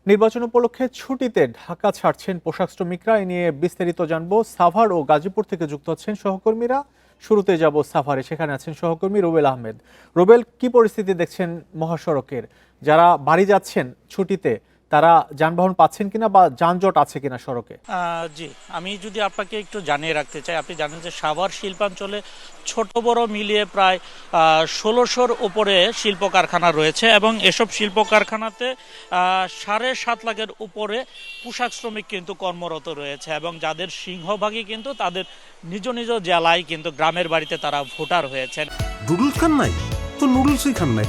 নির্বাচন উপলক্ষে ছুটিতে ঢাকা ছাড়ছেন পোশাক শ্রমিকরা। এ নিয়ে বিস্তারিত জানবো। সাভার ও গাজীপুর থেকে যুক্ত হচ্ছেন সহকর্মীরা। শুরুতে যাব সাভারে, সেখানে আছেন সহকর্মী রুবেল আহমেদ। রুবেল, কি পরিস্থিতি দেখছেন মহাসড়কের? যারা বাড়ি যাচ্ছেন ছুটিতে তারা যানবাহন পাচ্ছেন কিনা বা যানজট আছে কিনা সড়কে? জি, আমি যদি আপনাকে একটু জানিয়ে রাখতে চাই, আপনি জানেন যে সাভার শিল্পাঞ্চলে ছোট বড় মিলিয়ে প্রায় ১৬০০-র উপরে শিল্প কারখানা রয়েছে এবং এসব শিল্প কারখানাতে ৭.৫ লাখের উপরে পোশাক শ্রমিক কিন্তু কর্মরত রয়েছে এবং যাদের সিংহভাগই কিন্তু তাদের নিজ নিজ জেলায় কিন্তু গ্রামের বাড়িতে তারা ভোটার হয়েছেন। নুডলস খান নাই তো নুডলসই খান নাই।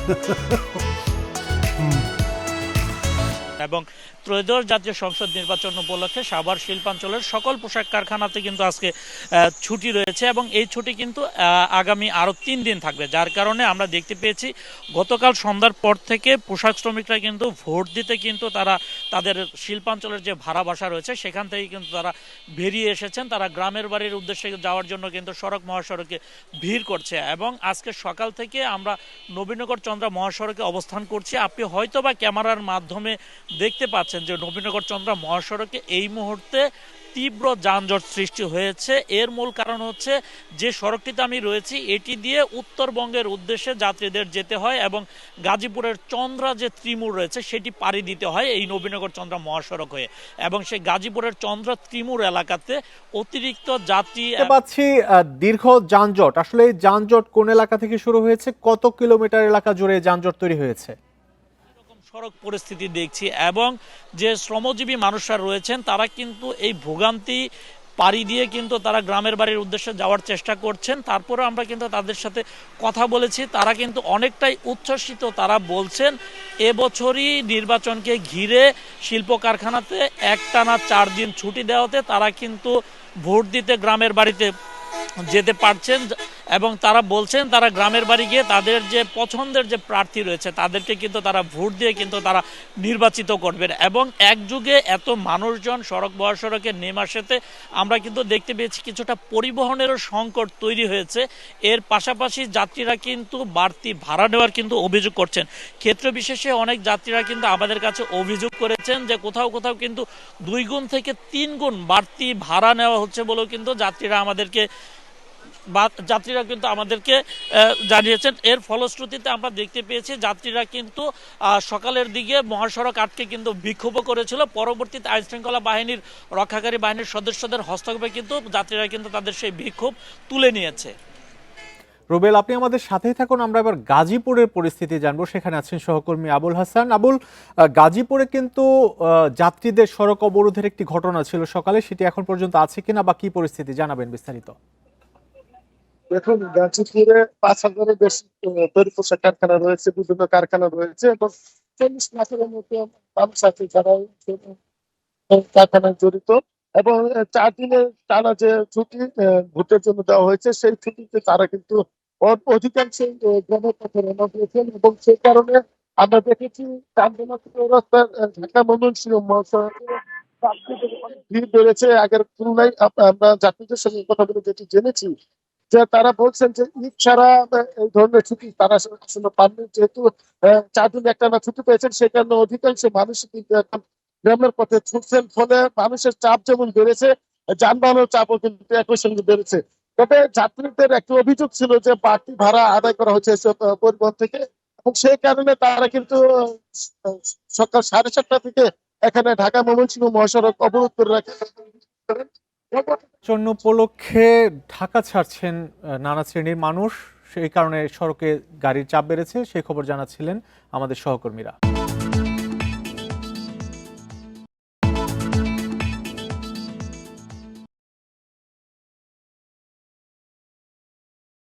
এবং ত্রয়োদশ জাতীয় সংসদ নির্বাচন উপলক্ষে সাভার শিল্পাঞ্চলের সকল পোশাক কারখানাতে কিন্তু আজকে ছুটি রয়েছে এবং এই ছুটি কিন্তু আগামী আরও ৩ দিন থাকবে, যার কারণে আমরা দেখতে পেয়েছি গতকাল সন্ধ্যার পর থেকে পোশাক শ্রমিকরা কিন্তু ভোট দিতে কিন্তু তারা তাদের শিল্পাঞ্চলের যে ভাড়া বাসা রয়েছে সেখান থেকে কিন্তু তারা বেরিয়ে এসেছেন। তারা গ্রামের বাড়ির উদ্দেশ্যে যাওয়ার জন্য কিন্তু সড়ক মহাসড়কে ভিড় করছে এবং আজকে সকাল থেকে আমরা নবীনগর চন্দ্রা মহাসড়কে অবস্থান করছি। আপনি হয়তো বা ক্যামেরার মাধ্যমে দেখতে পাচ্ছেন যে নবীনগর চন্দ্রা মহাসড়কে এই মুহূর্তে তীব্র যানজট সৃষ্টি হয়েছে। এর মূল কারণ হচ্ছে যে সড়কটিতে আমি রয়েছি এটি দিয়ে উত্তরবঙ্গের উদ্দেশ্যে যাত্রীদের যেতে হয় এবং গাজীপুরের চন্দ্রা যে ত্রিমুর রয়েছে সেটি পাড়ি দিতে হয় এই নবীনগর চন্দ্রা মহাসড়ক হয়ে এবং সেই গাজীপুরের চন্দ্রা ত্রিমুর এলাকাতে অতিরিক্ত যাত্রী পাচ্ছি দীর্ঘ যানজট। আসলে এই যানজট কোন এলাকা থেকে শুরু হয়েছে, কত কিলোমিটার এলাকা জুড়ে যানজট তৈরি হয়েছে? সড়ক পরিস্থিতি দেখছি এবং যে শ্রমজীবী মানুষরা রয়েছেন তারা কিন্তু এই ভোগান্তি পাড়ি দিয়ে কিন্তু তারা গ্রামের বাড়ির উদ্দেশ্যে যাওয়ার চেষ্টা করছেন। তারপরে আমরা কিন্তু তাদের সাথে কথা বলেছি, তারা কিন্তু অনেকটাই উচ্ছ্বসিত। তারা বলছেন এবছরই নির্বাচনকে ঘিরে শিল্প কারখানাতে একটানা 4 দিন ছুটি দেওয়াতে তারা কিন্তু ভোট দিতে গ্রামের বাড়িতে যেতে পারছেন এবং তারা বলছেন তারা গ্রামের বাড়ি গিয়ে তাদের যে পছন্দের যে প্রার্থী রয়েছে তাদেরকে কিন্তু তারা ভোট দিয়ে কিন্তু তারা নির্বাচিত করবেন এবং একযুগে এত মানুষজন সড়ক মহাসড়কে নেমে আসাতে আমরা কিন্তু দেখতে পেয়েছি কিছুটা পরিবহনেরও সংকট তৈরি হয়েছে। এর পাশাপাশি যাত্রীরা কিন্তু বাড়তি ভাড়া নেওয়ার কিন্তু অভিযোগ করছেন। ক্ষেত্র বিশেষে অনেক যাত্রীরা কিন্তু আমাদের কাছে অভিযোগ করেছেন যে কোথাও কোথাও কিন্তু 2 গুণ থেকে 3 গুণ বাড়তি ভাড়া নেওয়া হচ্ছে বলেও কিন্তু যাত্রীরা কিন্তু আমাদেরকে জানিয়েছেন। এর ফলশ্রুতিতে আমরা দেখতে পেয়েছি যাত্রীরা কিন্তু সকালের দিকে মহাসড়ক আটকে কিন্তু বিক্ষোভ করেছিল। পরবর্তীতে আইনশৃঙ্খলা বাহিনীর রক্ষাকারী বাহিনীর সদস্যদের হস্তক্ষেপে কিন্তু যাত্রীরা কিন্তু তাদের সেই বিক্ষোভ তুলে নিয়েছে। রুবেল, আপনি আমাদের সাথেই থাকুন। আমরা এবার গাজীপুরের পরিস্থিতি জানবো। সেখানে আছেন সহকর্মী আবুল হাসান। আবুল, গাজীপুরে কিন্তু যাত্রীদের সড়ক অবরোধের একটি ঘটনা ছিল সকালে, সেটি এখন পর্যন্ত আছে কিনা বা কি পরিস্থিতি জানাবেন বিস্তারিত। দেখুন, গাজীপুরে ৫,০০০-এর বেশি তৈরি পোশাক কারখানা রয়েছে, বিভিন্ন কারখানা রয়েছে এবং ৪০ লাখের মতো মানুষ আছে যারা কারখানায় জড়িত এবং 4 দিনের টানা যে ছুটি ভোটের জন্য দেওয়া হয়েছে সেই ছুটিতে তারা কিন্তু অধিকাংশ গ্রামের পথে রওনা দিয়েছেন এবং সেই কারণে আমরা দেখেছি চান্দনা রাস্তার ঢাকা ময়মনসিংহ মহাসড়কে যাত্রীদের অনেক ভিড় বেড়েছে আগের তুলনায়। আমরা যাত্রীদের সঙ্গে কথা বলে যেটি জেনেছি যে তারা বলছেন যে ঈদ ছাড়া এই ধরনের ছুটি তারা আসলে পাননি, যেহেতু 4 দিন একটানা ছুটি পেয়েছেন সেই কারণে অধিকাংশ মানুষ কিন্তু এখন গ্রামের পথে ছুটছেন, ফলে মানুষের চাপ যেমন বেড়েছে যানবাহনের চাপও কিন্তু একই সঙ্গে বেড়েছে। তবে যাত্রীদের একটি অভিযোগ ছিল যে বাড়তি ভাড়া আদায় করা হচ্ছে এসব পরিবহন থেকে এবং সেই কারণে তারা কিন্তু সকাল 7:30 থেকে এখানে ঢাকা ময়মনসিংহ মহাসড়ক অবরোধ করে রাখে। নির্বাচন উপলক্ষে ঢাকা ছাড়ছেন নানা শ্রেণীর মানুষ, সেই কারণে সড়কে গাড়ির চাপ বেড়েছে, সেই খবর জানাচ্ছিলেন আমাদের সহকর্মীরা।